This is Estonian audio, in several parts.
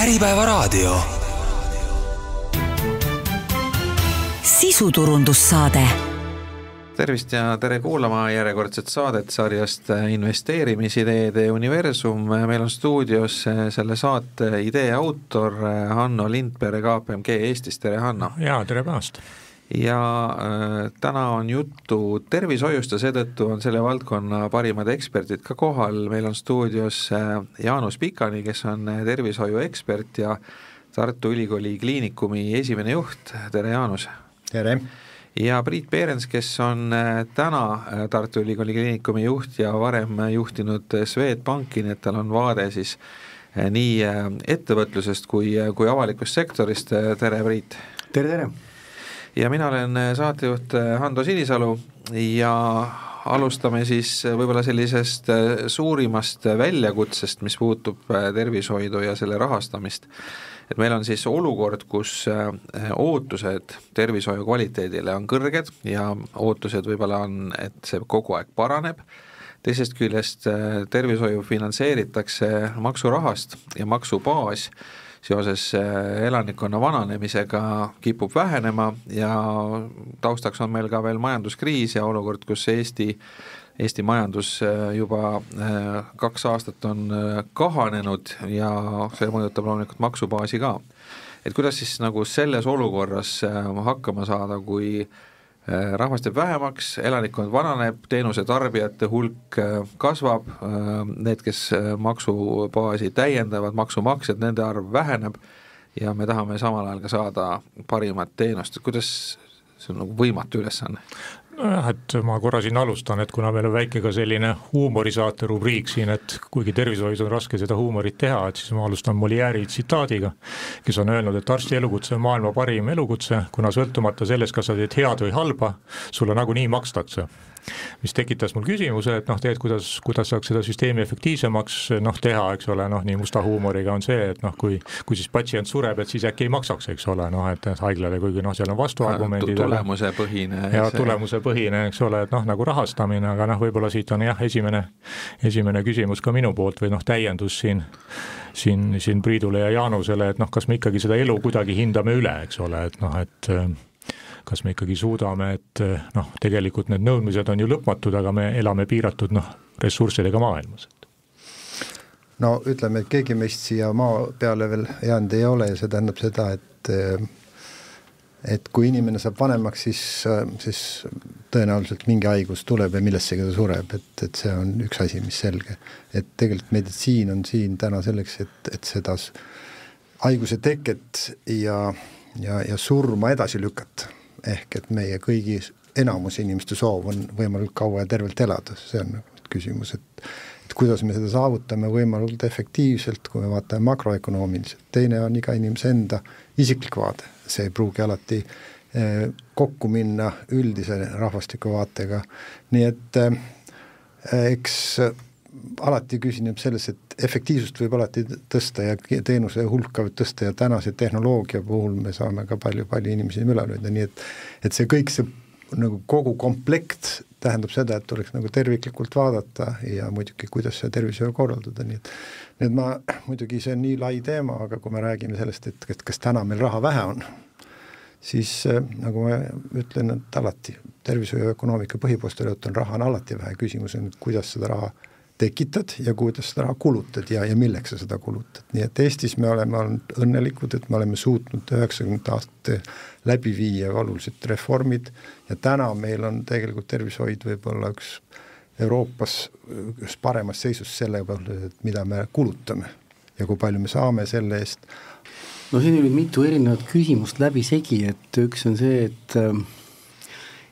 Äripäevaraadio. Sisuturundussaade. Tervist ja tere kuulama järjekordset saadet sarjast Investeerimisideede universum. Meil on stuudios selle saate idee autor Hanno Lindberg KPMG Eestis. Tere Hanno! Jaa, tere päevast! Ja täna on juttu tervishoiust ja seetõttu on selle valdkonna parimad eksperdid ka kohal. Meil on stuudios Jaanus Pikani, kes on tervishoiu ekspert ja Tartu Ülikooli kliinikumi esimene juht. Tere Jaanus! Tere! Ja Priit Peerens, kes on täna Tartu Ülikooli kliinikumi juht ja varem juhtinud Swedbanki, nii et tal on vaade siis nii ettevõtlusest kui avalikust sektorist. Tere Priit! Tere! Ja mina olen saatejuht Hando Sinisalu ja alustame siis võib-olla sellisest suurimast väljakutsest, mis puutub tervishoidu ja selle rahastamist. Et meil on siis olukord, kus ootused tervishoiu kvaliteedile on kõrged ja ootused võib-olla on, et see kogu aeg paraneb. Teisest küljest tervishoiu finantseeritakse maksurahast ja maksubaas seoses elanikkonna vananemisega kipub vähenema ja taustaks on meil ka veel majanduskriis ja olukord, kus Eesti majandus juba 2 aastat on kahanenud ja see mõjutab loomulikult maksubaasi ka. Et kuidas siis nagu selles olukorras hakkama saada, kui rahvast jääb vähemaks, elanikkond vananeb, teenuse tarbijate hulk kasvab, need, kes maksubaasi täiendavad, maksumaksjad, nende arv väheneb ja me tahame samal ajal ka saada parimat teenust. Kuidas see on nagu võimatu ülesanne? Nojah, et ma korra siin alustan, et kuna meil on väike ka selline huumorisaate rubriik siin, et kuigi tervishoius on raske seda huumorit teha, et siis ma alustan Molière'i tsitaadiga, kes on öelnud, et arsti elukutse on maailma parim elukutse, kuna sõltumata sellest, kas sa teed head või halba, sulle nagunii makstakse. Mis tekitas mul küsimuse, et kuidas saaks seda süsteemi efektiivsemaks teha, eks ole, nii musta huumoriga on see, et kui siis patsient sureb, et siis äkki ei maksaks, eks ole, et haiglale, kuigi seal on vastuargumendid. Tulemusepõhine, eks ole, et nagu rahastamine, aga võib-olla siit on esimene küsimus ka minu poolt või täiendus siin Priidule ja Jaanusele, et kas me ikkagi seda elu kuidagi hindame üle, eks ole, et kas me ikkagi suudame, et tegelikult need nõudmised on ju lõpmatud, aga me elame piiratud ressurssidega maailmas. No ütleme, et keegi meist siia maa peale veel jäänud ei ole ja see tähendab seda, et kui inimene saab vanemaks, siis tõenäoliselt mingi haigus tuleb ja millessegi ta sureb, et see on üks asi, mis selge. Et tegelikult meditsiin on siin täna selleks, et seda haiguse teket ja surma edasi lükata. Ehk et meie kõigi enamus inimeste soov on võimalikult kaua ja tervelt elada. See on küsimus, et kuidas me seda saavutame võimalikult efektiivselt, kui me vaatame makroökonoomiliselt. Teine on iga inimese enda isiklik vaade. See ei pruugi alati kokku minna üldise rahvastiku vaatega. Nii et eks alati küsineb selles, et efektiivsust võib alati tõsta ja teenuse hulka võib tõsta ja tänase tehnoloogia puhul me saame ka palju inimesi üle lööda, nii et see kõik see nagu kogu komplekt tähendab seda, et oleks nagu terviklikult vaadata ja muidugi kuidas see tervishoiu korraldada, nii et muidugi see on nii lai teema, aga kui me räägime sellest, et kas täna meil raha vähe on, siis nagu ma ütlen, et alati tervishoiu ökonoomika põhipostulaat on raha on alati vähe, küsimus on, kuidas seda raha tekitad ja kuidas seda raha kulutad ja milleks sa seda kulutad. Nii et Eestis me oleme õnnelikud, et me oleme suutnud 90 aastat läbi viia oluliselt reformid ja täna meil on tegelikult tervishoid võib-olla üks Euroopas üks paremas seisus selle peale, et mida me kulutame ja kui palju me saame selle eest. No siin oli mitu erinevat küsimust läbi segi, et üks on see,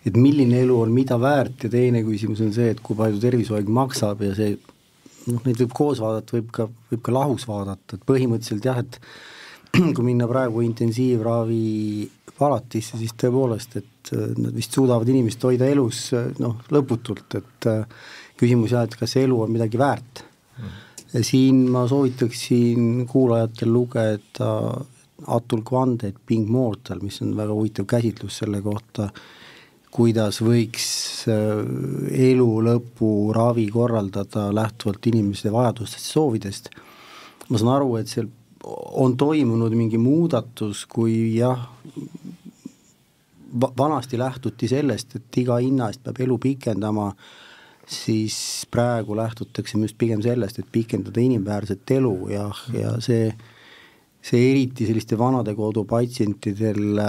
et milline elu on mida väärt ja teine küsimus on see, et kui palju tervishoid maksab ja see, neid võib koos vaadata, võib ka lahus vaadata, et põhimõtteliselt jah, et kui minna praegu intensiivravi palatisse, siis tõepoolest, et nad vist suudavad inimest hoida elus lõputult, et küsimus jah, et kas elu on midagi väärt. Ja siin ma soovitaksin kuulajatel lugeda Atul Gawandet Being Mortal, mis on väga huvitav käsitlus selle kohta, kuidas võiks elu lõpu ravi korraldada lähtuvalt inimeste vajadustest, soovidest. Ma saan aru, et seal on toimunud mingi muudatus, kui jah, vanasti lähtuti sellest, et iga hinna eest peab elu pikendama, siis praegu lähtutakse just pigem sellest, et pikendada inimväärset elu ja see eriti selliste vanade kodupatsientidel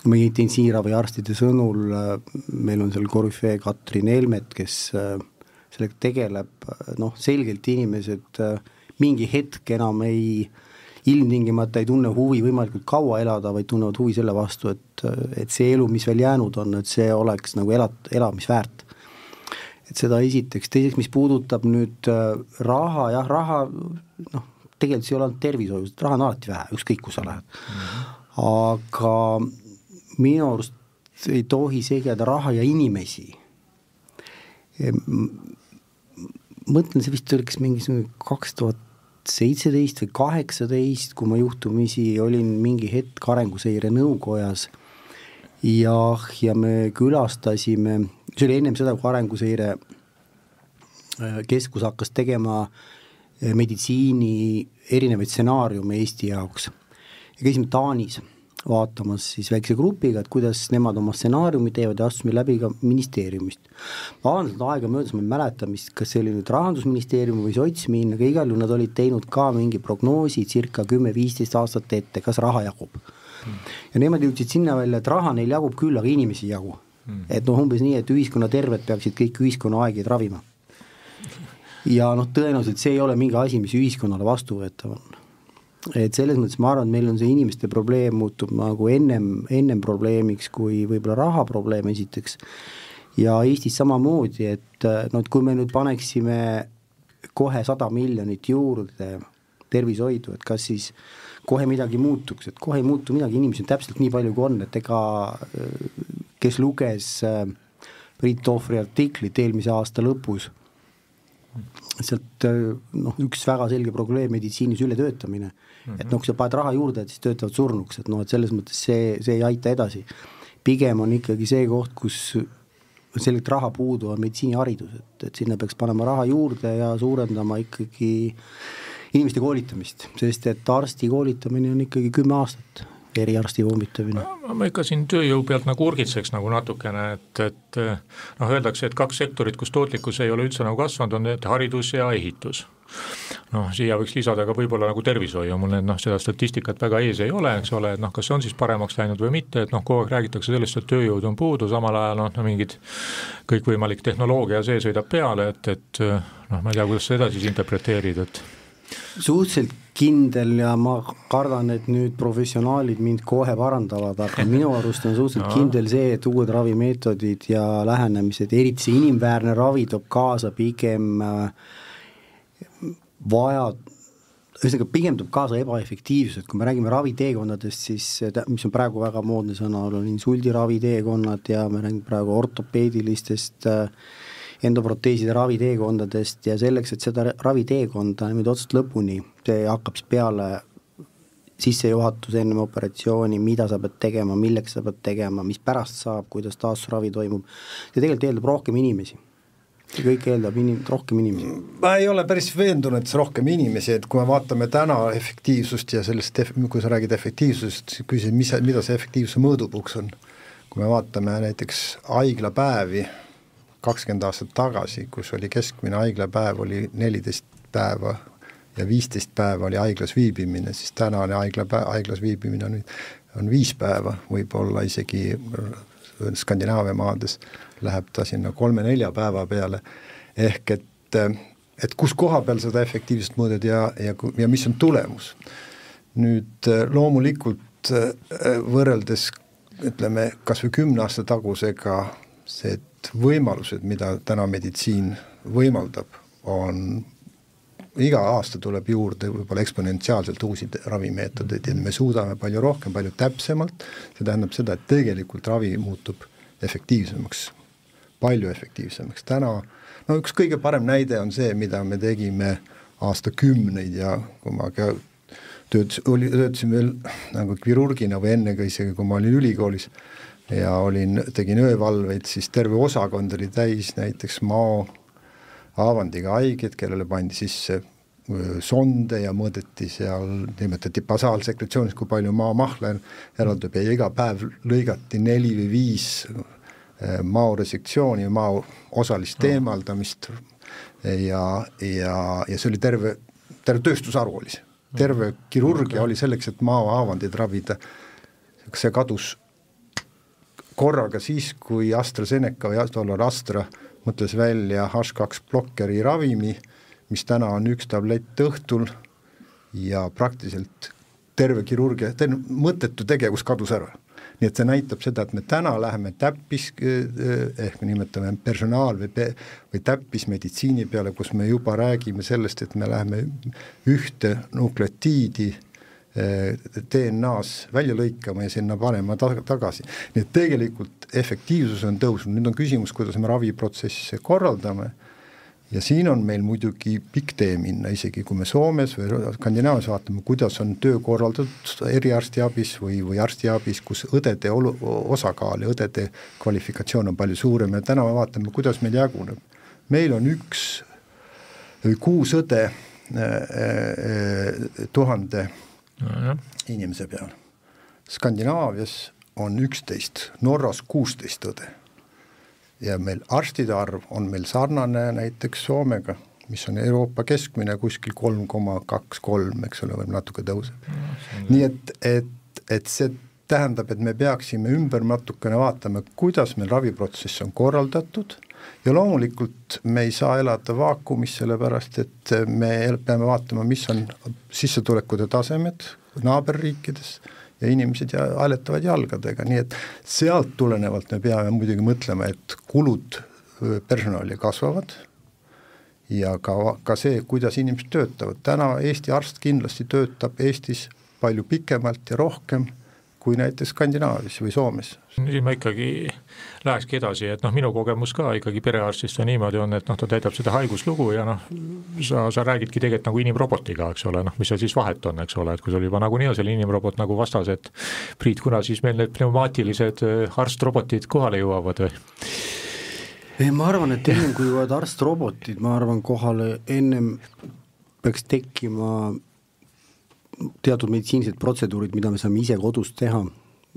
meie intensiivraviarstide sõnul, meil on seal korüfee Katrin Helmet, kes sellega tegeleb, selgelt inimesed mingi hetk enam ilmtingimata ei tunne huvi võimalikult kaua elada, vaid tunnevad huvi selle vastu, et see elu, mis veel jäänud on, et see oleks nagu elamisväärt. Et seda esiteks, teiseks, mis puudutab nüüd raha, tegelikult see ei ole ainult tervishoius, raha on alati vähe, ükskõik kus sa lähed. Aga minu arust ei tohi segada raha ja inimesi. Mõtlen, see vist oli mingi 2017 või 2018, kui ma juhtumisi olin mingi hetk arenguseire nõukojas ja me külastasime, see oli ennem seda, kui arenguseire keskus hakkas tegema meditsiini erinevaid stsenaariume Eesti jaoks. Ja käisime Taanis vaatamas siis väikse grupiga, et kuidas nemad oma stsenaariumi teevad ja astusime läbi ka ministeeriumist. Vaadanud aega möödas, ma ei mäleta, kas see oli nüüd Rahandusministeerium või Sotsmin, aga igal juhul nad olid teinud ka mingi prognoosi circa 10-15 aastat ette, kas raha jagub. Ja nemad jõudsid sinna välja, et raha neil jagub küll, aga inimesi ei jagu. Et umbes nii, et ühiskonna terved peaksid kõik ühiskonna aegid ravima. Ja tõenäoliselt see ei ole mingi asi, mis ühiskonnale vastuvõetav on. Et selles mõttes ma arvan, et meil on see inimeste probleem muutub nagu ennem probleemiks kui võib-olla raha probleem esiteks. Ja Eestis samamoodi, et kui me nüüd paneksime kohe 100 miljonit juurde tervishoidu, et kas siis kohe midagi muutuks, et kohe ei muutu midagi, inimesi on täpselt nii palju kui on, et ega kes luges Priit Tohvri artiklit eelmise aasta lõpus, sealt üks väga selge probleem meditsiinis ületöötamine, et kui sa paned raha juurde, et siis töötavad surnuks, et selles mõttes see ei aita edasi. Pigem on ikkagi see koht, kus selgelt raha puudu on meditsiiniharidus, et sinna peaks panema raha juurde ja suurendama ikkagi inimeste koolitamist, sest et arsti koolitamine on ikkagi 10 aastat, eriarsti vombitamine. Ma ikka siin tööjõu pealt nagu urgitseks nagu natukene, et öeldakse, et 2 sektorit, kus tootlikkus ei ole üldse nagu kasvanud, on need haridus ja ehitus. Siia võiks lisada ka võib-olla nagu tervishoiu, mul seda statistikat väga ees ei ole, eks ole, et kas see on siis paremaks läinud või mitte, et kogu aeg räägitakse sellest, et tööjõud on puudu, samal ajal mingid kõikvõimalik tehnoloogia see sõidab peale, et ma ei tea, kuidas sa edasi interpreteerid, et suhteliselt kindel ja ma kardan, et nüüd professionaalid mind kohe parandavad, aga minu arust on suhteliselt kindel see, et uued ravimeetodid ja lähenemised, eriti see inimväärne ravi toob kaasa pigem pigem toob kaasa ebaefektiivsust, kui me räägime raviteekonnadest, siis mis on praegu väga moodne sõna, on insuldiraviteekonnad ja me räägime praegu ortopeedilistest endoproteeside raviteekondadest ja selleks, et seda raviteekonda niimoodi otsast lõpuni, see hakkab siis peale sissejuhatus ennem operatsiooni, mida sa pead tegema, milleks sa pead tegema, mis pärast saab, kuidas taastusravi toimub. See tegelikult eeldab rohkem inimesi. See kõik eeldab rohkem inimesi. Ma ei ole päris veendunud, et see rohkem inimesi, et kui me vaatame täna efektiivsust ja sellest, kui sa räägid efektiivsust, küsid, mida see efektiivsuse mõõdupuks on. Kui me vaatame näiteks haiglapäevi 20 aastat tagasi, kus oli keskmine haiglapäev, oli 14 päeva ja 15 päeva oli haiglas viibimine, siis tänane haiglas viibimine on 5 päeva, võib-olla isegi Skandinaavia maades läheb ta sinna 3-4 päeva peale, ehk et kus koha peal seda efektiivsust mõõded ja mis on tulemus. Nüüd loomulikult võrreldes, ütleme, kas või 10 aasta tagusega see võimalused, mida täna meditsiin võimaldab, on iga aasta tuleb juurde võib-olla eksponentsiaalselt uusi ravimeetodeid ja me suudame palju rohkem, palju täpsemalt, see tähendab seda, et tegelikult ravi muutub efektiivsemaks, palju efektiivsemaks. Täna, üks kõige parem näide on see, mida me tegime aastakümneid ja kui ma töötasin veel nagu kirurgina või enne ka isegi, kui ma olin ülikoolis, ja tegin öövalveid, siis terve osakond oli täis näiteks Mao haavandiga haiged, kellele pandi sisse sonde ja mõõdeti seal, nimetati basaalsekretsioonis, kui palju maamahla eraldub ja iga päev lõigati 4 või 5 maoresektsiooni, mao osalist eemaldamist ja see oli terve tööstusharu oli see. Terve kirurgia oli selleks, et maohaavandid ravida. See kadus korraga siis, kui AstraZeneca või Astra mõtles välja H2 blokkeri ravimi, mis täna on 1 tablett õhtul ja praktiliselt terve kirurgia, mõttetu tegevus kadus ära. Nii et see näitab seda, et me täna läheme täppis, ehk me nimetame personaal- või täppismeditsiini peale, kus me juba räägime sellest, et me läheme ühte nukleotiidi DNA-s välja lõikama ja sinna panema tagasi. Nii et tegelikult efektiivsus on tõusnud. Nüüd on küsimus, kuidas me raviprotsessi korraldame ja siin on meil muidugi pikk tee minna, isegi kui me Soomes või Skandinaavias vaatame, kuidas on töö korraldatud eriarstiabis või arstiabis, kus õdede osakaal ja õdede kvalifikatsioon on palju suurem ja täna me vaatame, kuidas meil jaguneb. Meil on 6 õde 1000 inimese peal. Skandinaavias on 11, Norras 16 õde. Ja meil arstide arv on meil sarnane näiteks Soomega, mis on Euroopa keskmine kuskil 3,23, eks ole, või natuke tõuseb. Nii et see tähendab, et me peaksime ümber natukene vaatama, kuidas meil raviprotsess on korraldatud ja loomulikult me ei saa elada vaakumis, sellepärast et me peame vaatama, mis on sissetulekute tasemed naaberriikides ja inimesed hääletavad jalgadega, nii et sealt tulenevalt me peame muidugi mõtlema, et kulud personali kasvavad ja ka see, kuidas inimesed töötavad. Täna Eesti arst kindlasti töötab Eestis palju pikemalt ja rohkem kui näiteks Skandinaavis või Soomes. Siin ma ikkagi lähekski edasi, et minu kogemus ka ikkagi perearstist on niimoodi on, et ta täidab seda haiguslugu ja sa räägidki tegelikult nagu inimrobotiga, eks ole, mis seal siis vahet on, eks ole, et kui sul juba nagunii on selle inimrobot nagu vastas, et Priit, kuna siis meil need pneumaatilised arstrobotid kohale jõuavad või? Ma arvan, et ennem kui jõuavad arstrobotid, ma arvan kohale ennem peaks tekkima teatud meditsiinsed protseduurid, mida me saame ise kodus teha,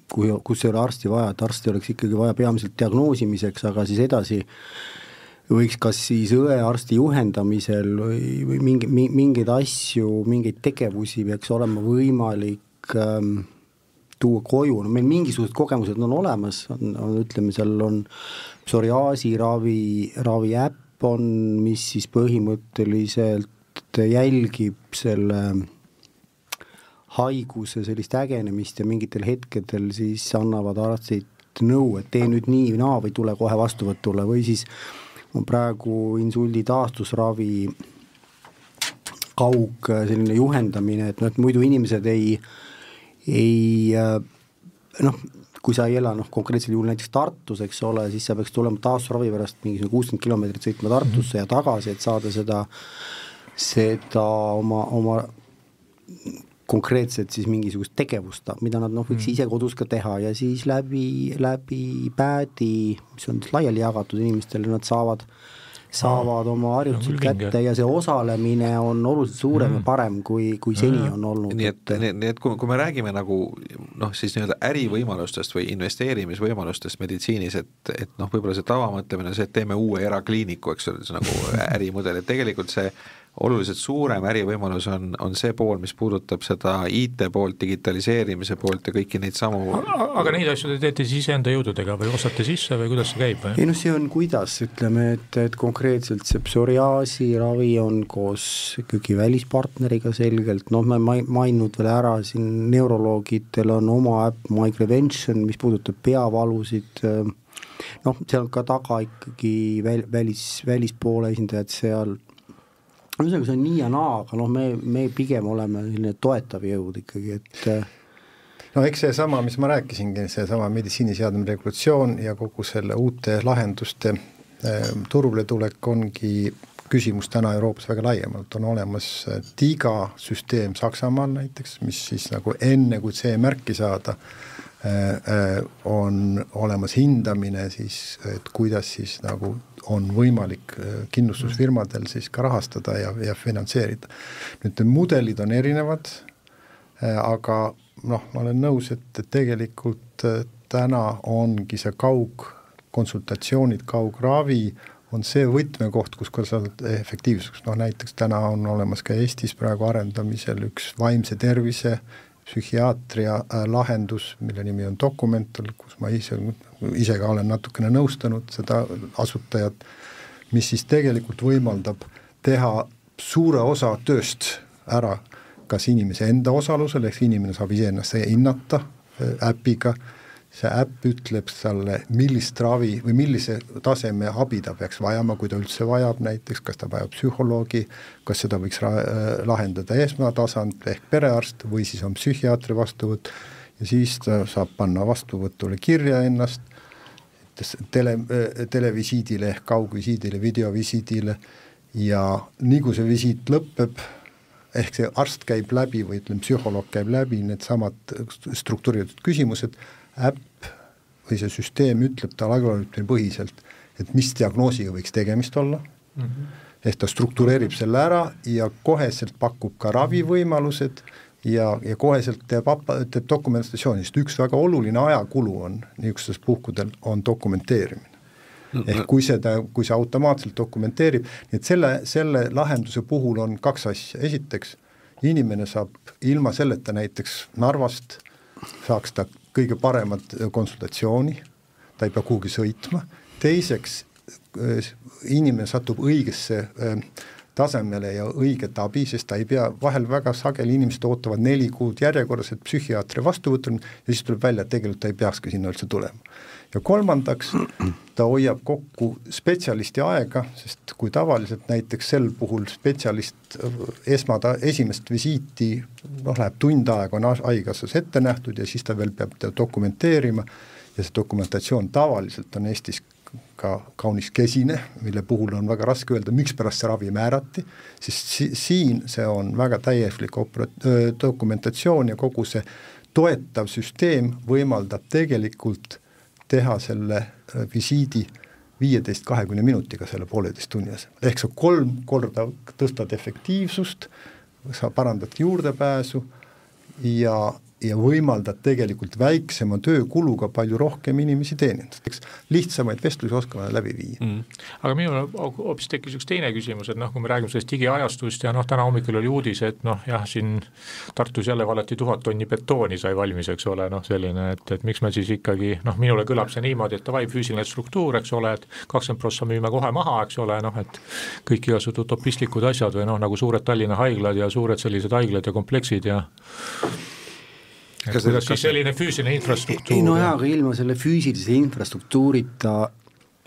kus ei ole arsti vaja, et arsti oleks ikkagi vaja peamiselt diagnoosimiseks, aga siis edasi võiks kas siis õe-arsti juhendamisel või mingeid asju, mingeid tegevusi peaks olema võimalik tuua koju. No meil mingisugused kogemused on olemas, ütleme, seal on psoriaasi ravi äpp on, mis siis põhimõtteliselt jälgib selle haiguse sellist ägenemist ja mingitel hetkedel siis annavad arstid nõu, et tee nüüd nii või tule kohe vastuvõtule või siis on praegu insuldi taastusravi selline juhendamine, et muidu inimesed ei kui sa ei ela konkreetsel juhul näiteks Tartus, eks ole, siis sa peaks tulema taastusravi pärast mingisugune 60 kilomeetrit sõitma Tartusse ja tagasi, et saada seda oma konkreetselt siis mingisugust tegevust, mida nad võiks ise kodus ka teha ja siis läbi päädi, mis on laiali jagatud inimestele, nad saavad oma harjutused kätte ja see osalemine on oluliselt suurem ja parem, kui seni on olnud. Nii et kui me räägime nagu siis nii-öelda ärivõimalustest või investeerimisvõimalustest meditsiinis, et võib-olla see tavamõtlemine on see, et teeme uue erakliiniku, eks ole, see nagu ärimudel, et tegelikult see oluliselt suurem ärivõimalus on see pool, mis puudutab seda IT poolt, digitaliseerimise poolt ja kõiki neid samu. Aga neid asju te teete siis enda jõududega või ostate sisse või kuidas see käib? Ei see on kuidas, ütleme, et konkreetselt see psoriaasi ravi on koos ikkagi välispartneriga selgelt, me maininud veel ära, siin neuroloogidel on oma äpp MyPrevention, mis puudutab peavalusid, seal on ka taga ikkagi välispoole esindajad seal. See on nii ja naa, aga me pigem oleme selline toetav jõud ikkagi, et eks see sama, mis ma rääkisingi, see sama meditsiiniseadme regulatsioon ja kogu selle uute lahenduste turule tulek ongi küsimus täna Euroopas väga laiemalt. On olemas TIGA süsteem Saksamaal näiteks, mis siis nagu enne kui CE-märki saada, on olemas hindamine siis, et kuidas siis nagu on võimalik kindlustusfirmadel siis ka rahastada ja finantseerida. Nüüd mudelid on erinevad, aga ma olen nõus, et tegelikult täna ongi see kaugkonsultatsioonid, kaugravi on see võtmekoht, kus saad efektiivsus. Näiteks täna on olemas ka Eestis praegu arendamisel üks vaimse tervise psühhiaatria lahendus, mille nimi on Documental, kus ma ise ka olen natukene nõustanud seda asutajat, mis siis tegelikult võimaldab teha suure osa tööst ära kas inimese enda osalusel, ehk inimene saab ise ennast hinnata äpiga, see äpp ütleb talle, millist ravi või millise taseme abi ta peaks vajama, kui ta üldse vajab näiteks, kas ta vajab psühholoogi, kas seda võiks lahendada esmatasand ehk perearst või siis on psühhiaatri vastuvõtt ja siis ta saab panna vastuvõtule kirja ennast televisiidile ehk kaugvisiidile, videovisiidile ja nii kui see visiit lõpeb, ehk see arst käib läbi või psühholoog käib läbi need samad struktuuritud küsimused, äpp või see süsteem ütleb ta algoritmi põhiselt, et mis diagnoosiga võiks tegemist olla, ehk ta struktureerib selle ära ja koheselt pakub ka ravivõimalused ja koheselt teeb dokumentatsioonist. Üks väga oluline ajakulu on niisugustes puhkudel on dokumenteerimine. Ehk kui see automaatselt dokumenteerib, nii et selle lahenduse puhul on kaks asja. Esiteks, inimene saab ilma selleta näiteks Narvast saaks ta kõige paremat konsultatsiooni, ta ei pea kuhugi sõitma. Teiseks, inimene satub õigesse tasemele ja õiget abi, sest ta ei pea, vahel väga sageli inimesed ootavad 4 kuud järjekorras, et psühhiaatri vastuvõtul ja siis tuleb välja, et tegelikult ta ei peakski sinna üldse tulema. Ja kolmandaks, ta hoiab kokku spetsialisti aega, sest kui tavaliselt näiteks sel puhul spetsialist esimest visiiti läheb tund aega, on haigekassas ette nähtud ja siis ta veel peab dokumenteerima ja see dokumentatsioon tavaliselt on Eestis ka kaunis kesine, mille puhul on väga raske öelda, miks pärast see ravi määrati, siis siin see on väga täieslik dokumentatsioon ja kogu see toetav süsteem võimaldab tegelikult teha selle visiidi 15-20 minutiga selle 1,5 tunni asemel. Ehk sa 3 korda tõstad efektiivsust, sa parandad juurdepääsu ja võimaldad tegelikult väiksema töökuluga palju rohkem inimesi teenindada. Lihtsamaid vestlusi oskame läbi viia. Aga minul hoopis tekkis üks teine küsimus, et kui me räägime sellest digiajastust ja täna hommikul oli uudis, et siin Tartus jälle valeti 1000 tonni betooni sai valmis, eks ole, selline, et miks me siis ikkagi, minule kõlab see niimoodi, et davai füüsiline struktuur, eks ole, et 20% müüme kohe maha, eks ole, et kõik igasugused utopistlikud asjad või nagu suured Tallinna haiglad ja suured sellised haiglad ja kompleksid ja kuidas siis selline füüsiline infrastruktuur? Aga ilma selle füüsilise infrastruktuurita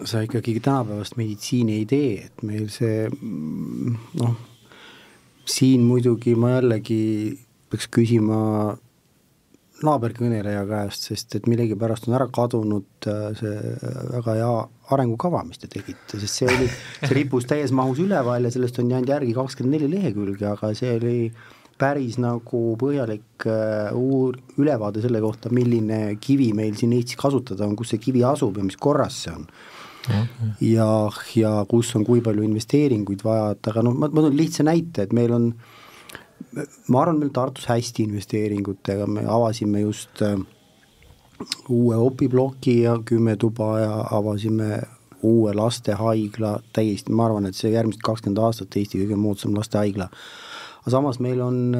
sa ikkagi tänapäevast meditsiini ei tee, et meil see siin muidugi ma jällegi peaks küsima naaberkõneleja käest, sest et millegi pärast on ära kadunud see väga hea arengukava, mis te tegite, sest see rippus täies mahus üleval ja sellest on jäänud järgi 24 lehekülge, aga see oli päris nagu põhjalik ülevaade selle kohta, milline kivi meil siin Eestis kasutada on, kus see kivi asub ja mis korras see on. Okay. Ja kus on kui palju investeeringuid vaja, aga ma toon lihtsa näite, et meil on, ma arvan, meil Tartus hästi investeeringutega, me avasime just uue opibloki ja 10 tuba ja avasime uue lastehaigla täiesti, ma arvan, et see järgmist 20 aastat Eesti kõige moodsam lastehaigla. Aga samas meil on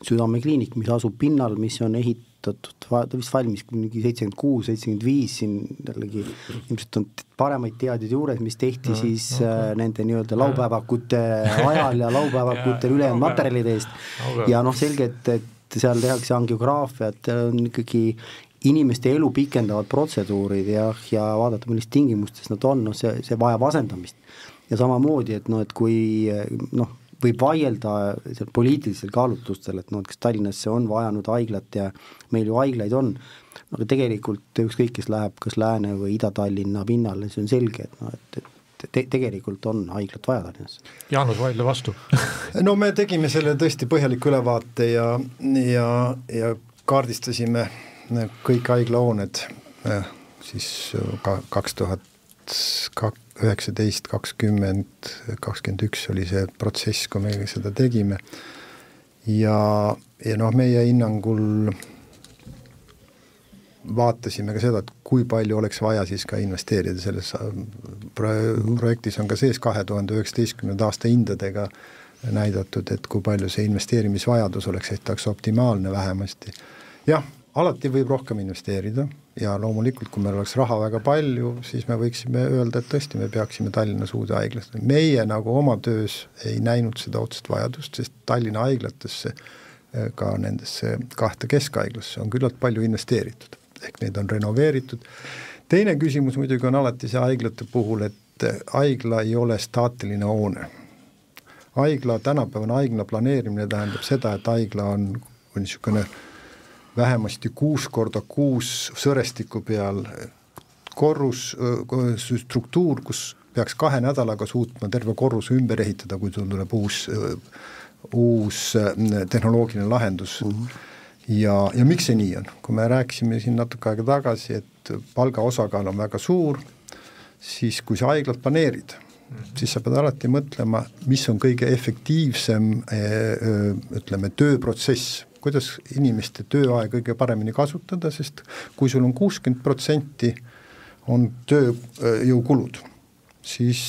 südamekliinik, mis asub pinnal, mis on ehitatud, ta vist valmis 76-75, siin jällegi ilmselt on paremaid teadjaid juures, mis tehti siis nende nii-öelda laupäevakute ajal ja laupäevakutel ülejäänud materjalide eest ja selge, et seal tehakse angiograafiat, on ikkagi inimeste elu pikendavad protseduurid ja vaadata, millist tingimustes nad on, see vajab asendamist ja samamoodi, et kui võib vaielda poliitilisel kaalutlustel, et kas Tallinnasse on vajanud haiglat ja meil ju haiglaid on, aga tegelikult ükskõik, kes läheb kas Lääne või Ida-Tallinna pinnale, see on selge, et tegelikult on haiglat vaja Tallinnasse. Jaanus vaidle vastu. No me tegime selle tõesti põhjaliku ülevaate ja kaardistasime kõik haiglahooned siis 2000 2019, 2020, 2021 oli see protsess, kui me seda tegime ja meie hinnangul vaatasime ka seda, et kui palju oleks vaja siis ka investeerida selles projektis on ka sees 2019. aasta hindadega näidatud, et kui palju see investeerimisvajadus oleks, et oleks optimaalne vähemasti. Jah, alati võib rohkem investeerida ja loomulikult, kui meil oleks raha väga palju, siis me võiksime öelda, et tõesti me peaksime Tallinnas uude haiglasse. Meie nagu oma töös ei näinud seda otsest vajadust, sest Tallinna haiglatesse, ka nendesse 2 keskhaiglasse on küllalt palju investeeritud, ehk neid on renoveeritud. Teine küsimus muidugi on alati see haiglate puhul, et haigla ei ole staatiline hoone. Tänapäevane haigla planeerimine tähendab seda, et haigla on niisugune vähemasti 6x6 sõrestiku peal korrus, struktuur, kus peaks 2 nädalaga suutma terve korruse ümber ehitada, kui sul tuleb uus tehnoloogiline lahendus. Ja miks see nii on? Kui me rääkisime siin natuke aega tagasi, et palga osakaal on väga suur, siis kui sa haiglat planeerid, siis sa pead alati mõtlema, mis on kõige efektiivsem tööprotsess, kuidas inimeste tööaeg kõige paremini kasutada, sest kui sul on 60% on tööjõukulud, siis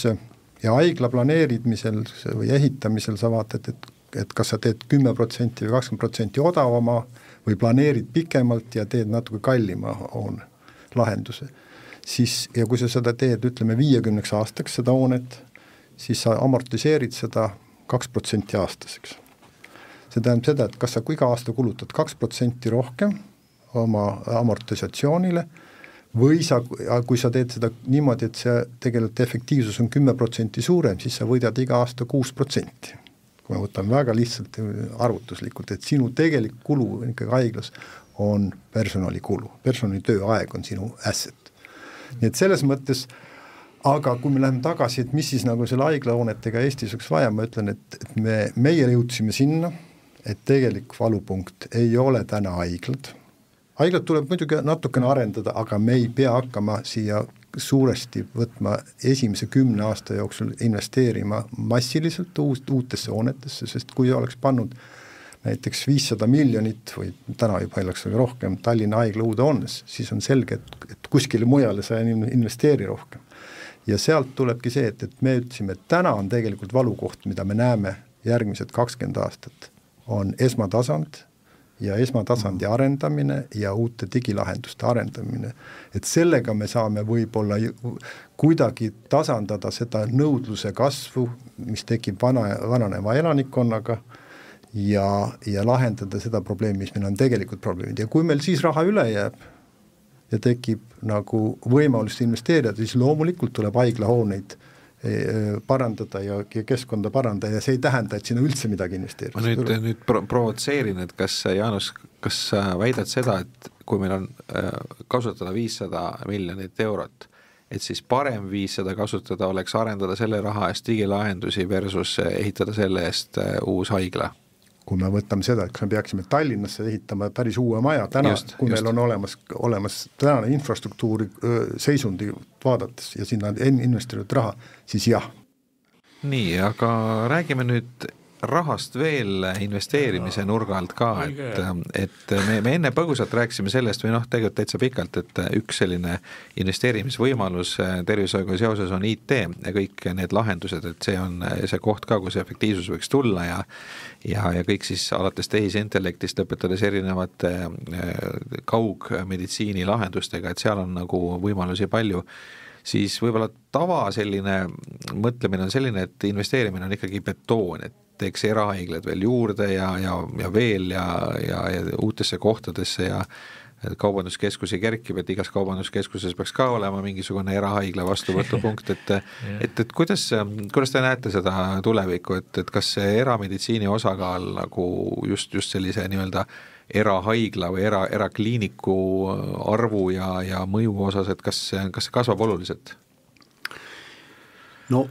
ja haigla planeerimisel või ehitamisel sa vaatad, et kas sa teed 10% või 20% odavama või planeerid pikemalt ja teed natuke kallima lahenduse. Siis, ja kui sa seda teed, 50 aastaks seda hoonet, siis sa amortiseerid seda 2% aastaseks. See tähendab seda, et kas sa iga aasta kulutad 2% rohkem oma amortisatsioonile või kui sa teed seda niimoodi, et see tegelikult efektiivsus on 10% suurem, siis sa võidad iga aasta 6%. Kui me võtame väga lihtsalt arvutuslikult, et sinu tegelik kulu ikkagi haiglas on personalikulu. Personali tööaeg on sinu asset. Nii et selles mõttes, aga kui me läheme tagasi, et mis siis nagu selle haiglahoonetega Eestis oleks vaja, ma ütlen, et meie jõudsime sinna, et tegelik valupunkt ei ole täna haiglad. Haiglad tuleb muidugi natukene arendada, aga me ei pea hakkama siia suuresti võtma esimese 10 aasta jooksul investeerima massiliselt uutesse hoonetesse, sest kui oleks pannud näiteks 500 miljonit või täna juba oleks rohkem Tallinna haigla uude hoones, siis on selge, et kuskile mujale sa investeeri rohkem. Ja sealt tulebki see, et me ütlesime, et täna on tegelikult valukoht, mida me näeme järgmised 20 aastat, on esmatasand ja esmatasandi arendamine ja uute digilahenduste arendamine. Et sellega me saame võib-olla kuidagi tasandada seda nõudluse kasvu, mis tekib vananeva elanikkonnaga ja lahendada seda probleemi, mis meil on tegelikult probleemid. Ja kui meil siis raha üle jääb ja tekib nagu võimalust investeerida, siis loomulikult tuleb haiglahooneid parandada ja keskkonda parandada ja see ei tähenda, et sinna üldse midagi investeerida. Ma nüüd provotseerin, et kas Jaanus, kas sa väidad seda, et kui meil on kasutada 500 miljonit eurot, et siis parem viis seda kasutada oleks arendada selle raha eest digilahendusi versus ehitada selle eest uus haigla? Kui me võtame seda, et me peaksime Tallinnasse ehitama päris uue maja täna, kui meil on olemas tänane infrastruktuuri seisundi vaadates ja sinna on investeeritud raha, siis jah. Nii, aga räägime nüüd rahast veel investeerimise nurga alt ka, et me enne põgusalt rääkisime sellest või tegelikult täitsa pikalt, et üks selline investeerimisvõimalus tervishoiuga seoses on IT ja kõik need lahendused, et see on see koht ka, kus efektiivsus võiks tulla ja kõik siis alates tehisintellektist lõpetades erinevate kaugmeditsiini lahendustega, et seal on nagu võimalusi palju, siis võib-olla tava selline mõtlemine on selline, et investeerimine on ikkagi betoon, et teeks erahaiglad veel juurde ja veel ja uutesse kohtadesse ja kaubanduskeskusi kerkib, et igas kaubanduskeskuses peaks ka olema mingisugune erahaigla vastuvõtupunkt, et kuidas te näete seda tulevikku, et kas see erameditsiini osakaal nagu just sellise nii-öelda erahaigla või erakliiniku arvu ja mõju osas, et kas see kasvab oluliselt? No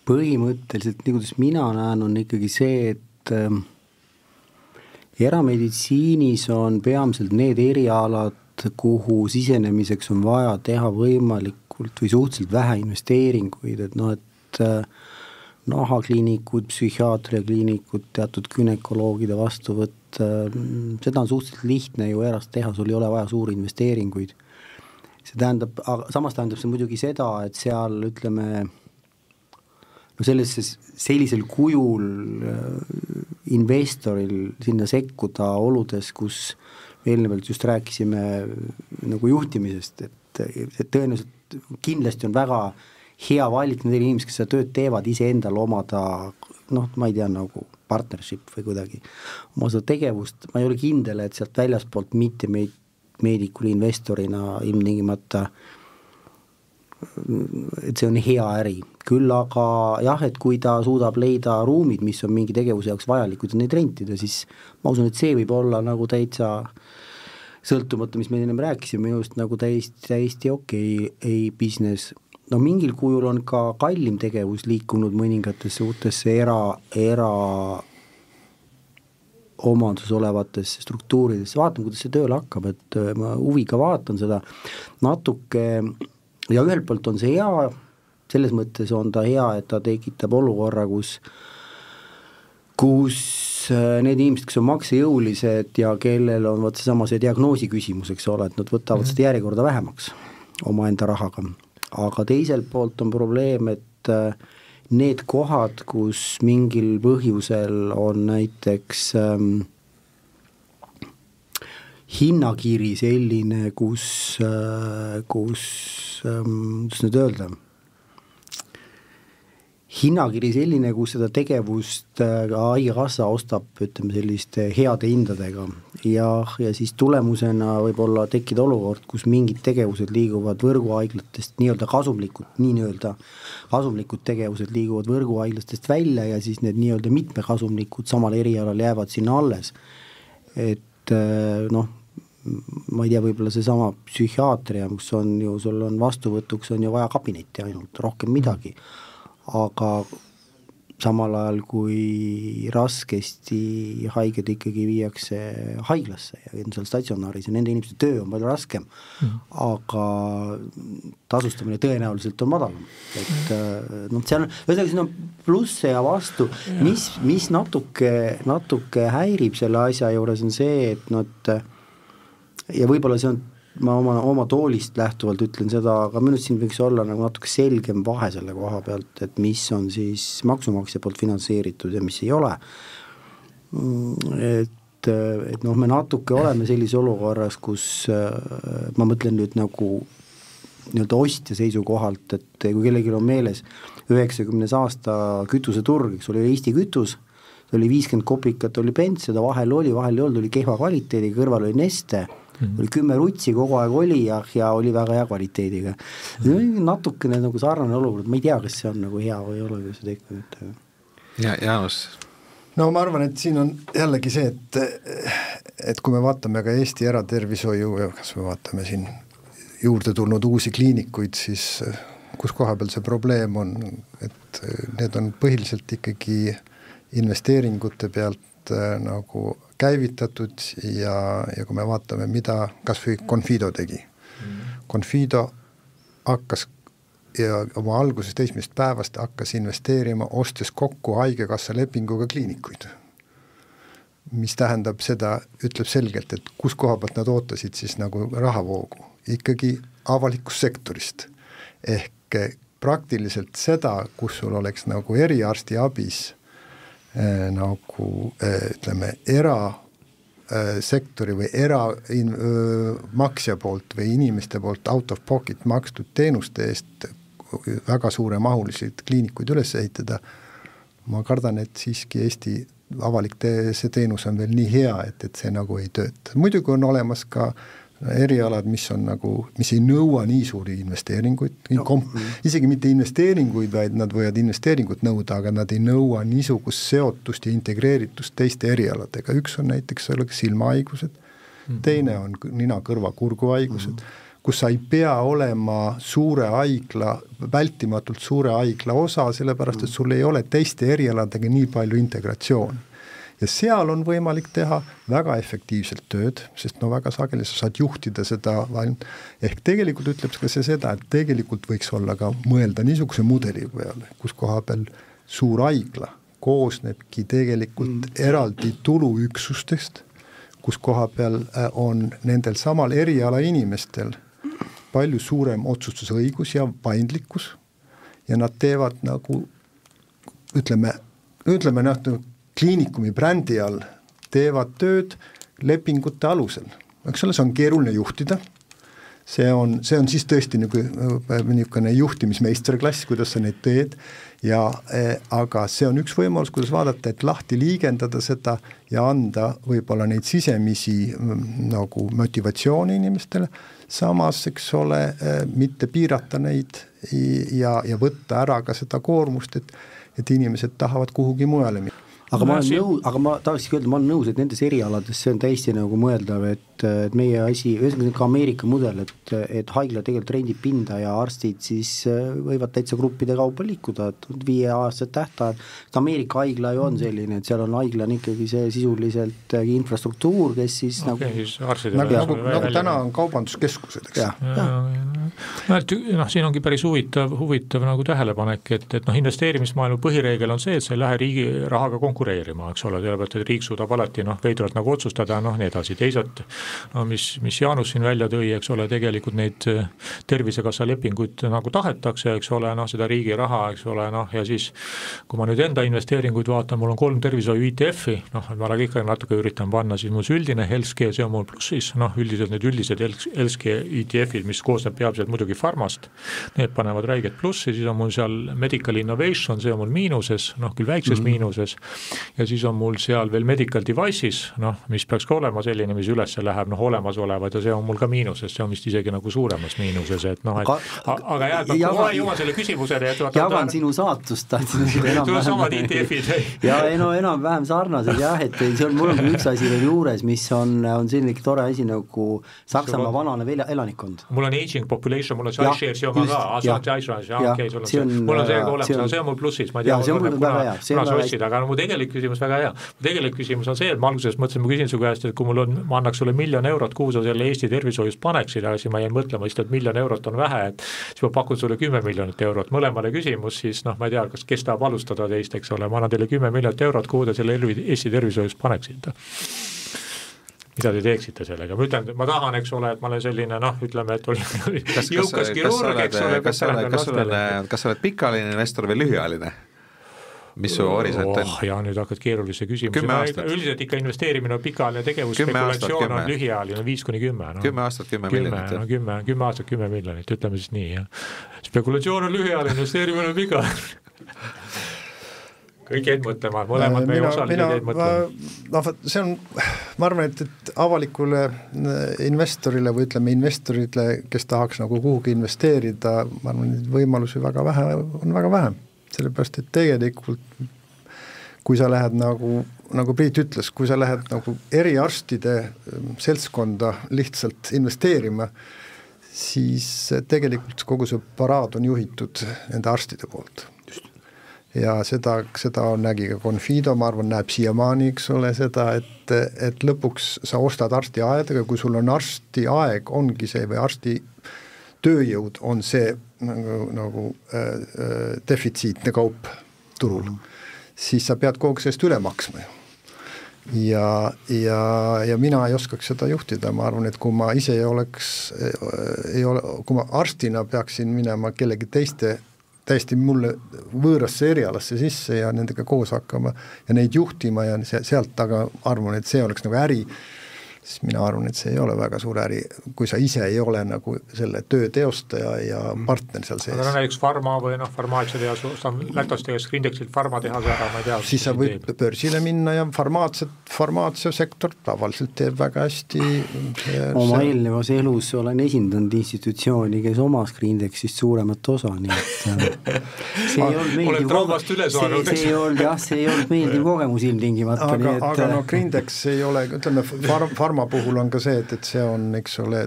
põhimõtteliselt, nii kuidas mina näen, on ikkagi see, et erameditsiinis on peamiselt need erialad, kuhu sisenemiseks on vaja teha võimalikult või suhteliselt vähe investeeringuid, et noh, et nahakliinikud, psühhiaatriakliinikud, teatud günekoloogide vastuvõtt, seda on suhteliselt lihtne ju erast teha, sul ei ole vaja suuri investeeringuid. See tähendab, samas tähendab see muidugi seda, et seal ütleme, no sellisel kujul investoril sinna sekkuda oludes, kus eelnevalt just rääkisime nagu juhtimisest, et tõenäoliselt kindlasti on väga hea valik nendel inimesed, kes seda tööd teevad, iseendal omada, noh, ma ei tea, nagu partnership või kuidagi oma seda tegevust, ma ei ole kindel, et sealt väljaspoolt mitte meedikuli investorina ilmtingimata, et see on hea äri. Küll aga jah, et kui ta suudab leida ruumid, mis on mingi tegevuse jaoks vajalikud ja neid rentida, siis ma usun, et see võib olla nagu täitsa sõltumata, mis me ennem rääkisime, minu just nagu täiesti okei business. No mingil kujul on ka kallim tegevus liikunud mõningatesse uutesse era omandus olevatesse struktuuridesse. Vaatame, kuidas see tööle hakkab, et ma huviga vaatan seda natuke ja ühelt poolt on see hea, selles mõttes on ta hea, et ta tekitab olukorra, kus need inimesed, kes on maksejõulised ja kellel on võt seesama see diagnoosi küsimus, eks ole, et nad võtavad seda järjekorda vähemaks oma enda rahaga. Aga teiselt poolt on probleem, et need kohad, kus mingil põhjusel on näiteks hinnakiri selline, kus nüüd öelda, hinnakiri selline, kus seda tegevust haigekassa ostab, ütleme selliste heade hindadega ja siis tulemusena võib olla tekkida olukord, kus mingid tegevused liiguvad võrguhaiglatest nii-öelda kasumlikud tegevused liiguvad võrguhaiglastest välja ja siis need nii-öelda mitmekasumlikud samal erialal jäävad sinna alles. Et noh, ma ei tea, võib-olla see sama psühhiaatria, kus on ju, sul on vastuvõtuks on ju vaja kabinetti ainult, rohkem midagi. Aga samal ajal, kui raskesti haiged ikkagi viiakse haiglasse ja on seal statsionaaris ja nende inimeste töö on palju raskem, aga tasustamine tõenäoliselt on madalam. Et noh, seal on plusse ja vastu, mis natuke häirib selle asja juures on see, et noh, ja võib-olla see on ma oma toolist lähtuvalt ütlen seda, aga minu siin võiks olla nagu natuke selgem vahe selle koha pealt, et mis on siis maksumaksja poolt finantseeritud ja mis ei ole. Et noh, me natuke oleme sellise olukorras, kus ma mõtlen nüüd nagu nii-öelda ostja seisukohalt, et kui kellelgi on meeles 90 aasta kütuseturg, eks oli Eesti kütus, see oli 50 kopikat, oli pents, seda vahel ei olnud, oli kehva kvaliteediga, kõrval oli Neste, oli 10 rutsi kogu aeg oli ja oli väga hea kvaliteediga. Natukene nagu sarnane olukord, ma ei tea, kas see on nagu hea või ei ole, kui see tekib. Ja Jaanus? No ma arvan, et siin on jällegi see, et kui me vaatame ka Eesti eratervishoiu ja kas me vaatame siin juurde tulnud uusi kliinikuid, siis kus koha peal see probleem on, et need on põhiliselt ikkagi investeeringute pealt nagu käivitatud ja kui me vaatame, mida kas või Confido tegi. Confido hakkas ja oma alguses teismist päevast hakkas investeerima, ostes kokku haigekassa lepinguga kliinikuid. Mis tähendab seda, ütleb selgelt, et kus koha pealt nad ootasid siis nagu rahavoogu. Ikkagi avalikust sektorist. Ehk praktiliselt seda, kus sul oleks nagu eriarsti abis nagu ütleme erasektori või maksja poolt või inimeste poolt out of pocket makstud teenuste eest väga suure mahulised kliinikuid üles ehitada. Ma kardan, et siiski Eesti avalik see teenus on veel nii hea, et see nagu ei tööta. Muidugi on olemas ka erialad, mis ei nõua nii suuri investeeringuid, isegi mitte investeeringuid, vaid nad võivad investeeringut nõuda, aga nad ei nõua niisugust seotust ja integreeritust teiste erialadega. Üks on näiteks silmahaigused, teine on nina-kõrva-kurguhaigused, kus sa ei pea olema vältimatult suure haigla osa, sellepärast, et sul ei ole teiste erialadega nii palju integratsioon. ja seal on võimalik teha väga efektiivselt tööd, sest no väga sageli sa saad juhtida seda, ehk tegelikult ütleb ka see seda, et tegelikult võiks olla ka mõelda niisuguse mudeli peale, kus koha peal suur haigla koosnebki tegelikult eraldi tuluüksustest, kus koha peal on nendel samal eriala inimestel palju suurem otsustusõigus ja paindlikkus ja nad teevad nagu ütleme kliinikumi brändi all teevad tööd lepingute alusel. Eks ole, see on keeruline juhtida, see on siis tõesti niisugune juhtimismeisterklass, kuidas sa neid teed, aga see on üks võimalus, kuidas vaadata, et lahti liigendada seda ja anda võib-olla neid sisemisi nagu motivatsiooni inimestele, samas, eks ole, mitte piirata neid ja võtta ära ka seda koormust, et inimesed tahavad kuhugi mujale minna. Aga ma tahakski öelda, ma olen nõus, et nendes erialades see on täiesti nagu mõeldav, et meie asi, ka Ameerika mudel, et haigla tegelikult rendib pinda ja arstid siis võivad täitsa gruppide kaupa liikuda, et 5 aastat tähtajad. Ameerika haigla ju on selline, et seal on haigla on ikkagi see sisuliselt infrastruktuur, kes siis nagu täna on kaubanduskeskused, eks? Siin ongi päris huvitav nagu tähelepanek, et investeerimismaailma põhireegel on see, et sa ei lähe riigi rahaga konkureerima, eks ole, sellepärast, et riik suudab alati veidralt nagu otsustada, nii edasi. Teisalt, mis Jaanus siin välja tõi, eks ole, tegelikult neid tervisekassa lepinguid nagu tahetakse, eks ole, seda riigi raha, eks ole, ja siis, kui ma nüüd enda investeeringuid vaatan, mul on 3 tervishoiu ITF-i, ma ikka natuke üritan panna, siis mul üldine healthcare, see on mul plussis, üldiselt need üldised healthcare ITF-id, mis koosneb peamiselt muidugi farmast, need panevad räiget plussi, siis on mul seal medical innovation, see on mul miinuses, küll väikses miinuses, ja siis on mul seal veel medical devices, mis peaks ka olema selline, mis üles läheb, olemasolevad ja see on mul ka miinuses, see on vist isegi nagu suuremas miinuses, et aga jõuan selle küsimusele. Jagan sinu saatust, tahtsin samad ITF-id. Ja enam-vähem sarnased, jah, et mul on üks asi veel juures, mis on selline tore asi nagu Saksamaa vananev elanikkond. Mul on aging population, mul on iShares joma ka, see on mul plussis, ma ei tea, aga mu tegelik küsimus väga hea. Mu tegelik küsimus on see, et ma alguses mõtlesin, ma küsin su käest, et kui ma annaks sulle 1 000 000 eurot, kuhu sa selle Eesti tervishoiust paneksid, aga siis ma jäin mõtlema, et 1 000 000 eurot on vähe, et siis ma pakun sulle 10 miljonit eurot. Mõlemale küsimus, siis ma ei tea, kes tahab alustada teist, eks ole, ma annan teile 10 miljonit eurot, kuhu te selle Eesti tervishoiust paneksite. Mida te teeksite sellega? Ma ütlen, ma tahan, eks ole, et ma olen selline, ütleme, et jõukas kirurg, eks ole. Kas sa oled pikaajaline investor või lühiajaline? Mis su horisont on? Ja nüüd hakkad keerulise küsimuse. Üldiselt ikka investeerimine on pikaajaline tegevus, spekulatsioon on lühiajaline 5-10. 10 aastat 10 miljonit. 10 aastat 10 miljonit, ütleme siis nii. Ja. Spekulatsioon on lühiajaline, investeerimine on pikaajaline. Kõik jäid mõtlema, mõlemad meie osalised jäid mõtlema. See on, ma arvan, et avalikule investorile või ütleme investorile, kes tahaks nagu kuhugi investeerida, ma arvan, et võimalusi väga vähe. Sellepärast, et tegelikult kui sa lähed nagu Priit ütles, kui sa lähed nagu eriarstide seltskonda lihtsalt investeerima, siis tegelikult kogu see paraad on juhitud nende arstide poolt. Ja seda nägi ka Confido, ma arvan, näeb siiamaani, eks ole, seda, et lõpuks sa ostad arsti aedega, kui sul on arsti aeg, ongi see või arsti tööjõud on see nagu defitsiitne kaup turul, siis sa pead kogu sellest üle maksma ju. Ja mina ei oskaks seda juhtida, ma arvan, et kui ma ise kui ma arstina peaksin minema kellegi täiesti mulle võõrasse erialasse sisse ja nendega koos hakkama ja neid juhtima ja sealt taga arvan, et see oleks nagu äri, siis mina arvan, et see ei ole väga suur äri, kui sa ise ei ole nagu selle töö teostaja ja partner seal sees. Aga näiteks farma või farmaatsia teha, Lätast tehes Grindexilt farma teha ära, ma ei tea. Siis sa võid börsile minna ja farmaatsiasektor tavaliselt teeb väga hästi. Oma eelnevas elus olen esindanud institutsiooni, kes omas Grindexist suuremat osa, nii et see ei olnud meeldiv kogemus ilmtingimata. Aga Grindex ei ole, ütleme, farma puhul on ka see, et see on, eks ole,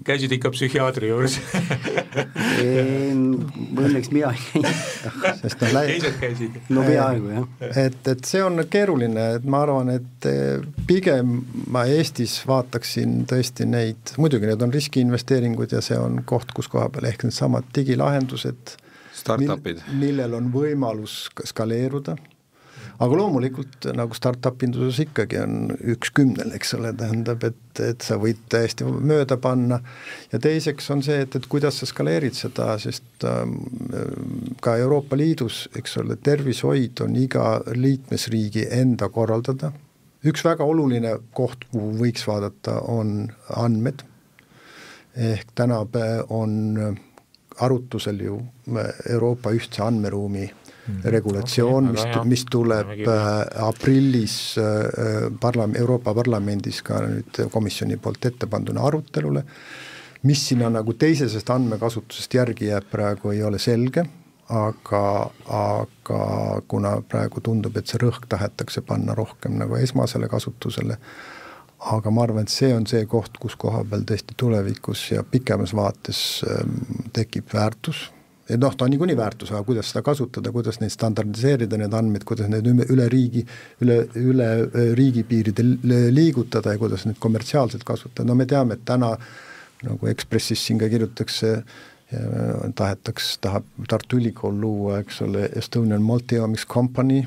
käisid ikka psühhiaatri juures? Õnneks mina ei käinud. Sest teised käisid? No peaaegu, jah. Et see on keeruline, et ma arvan, et pigem ma Eestis vaataksin tõesti neid, muidugi need on riskiinvesteeringud ja see on koht, kus koha peal ehk need samad digilahendused, startupid, millel on võimalus skaleeruda. Aga loomulikult nagu startup-induses ikkagi on 1/10, eks ole, tähendab, et sa võid täiesti mööda panna ja teiseks on see, et kuidas sa skaleerid seda, sest ka Euroopa Liidus, eks ole, tervishoid on iga liikmesriigi enda korraldada. Üks väga oluline koht, kuhu võiks vaadata, on andmed. Ehk tänapäev on arutusel ju Euroopa ühtse andmeruumi regulatsioon, mis tuleb aprillis Euroopa Parlamendis ka nüüd komisjoni poolt ette panduna arutelule, mis sinna nagu teisesest andmekasutusest järgi jääb praegu ei ole selge, aga kuna praegu tundub, et see rõhk tahetakse panna rohkem nagu esmasele kasutusele, aga ma arvan, et see on see koht, kus koha peal tõesti tulevikus ja pikemas vaates tekib väärtus. Et ta on niikuinii väärtus, aga kuidas seda kasutada, kuidas neid standardiseerida, need andmed, kuidas need üle riigipiiride liigutada ja kuidas need kommertsiaalselt kasutada. No me teame, et täna nagu Ekspressis siin ka kirjutatakse, tahab Tartu Ülikool luua, eks ole, Estonian Multiomics Company,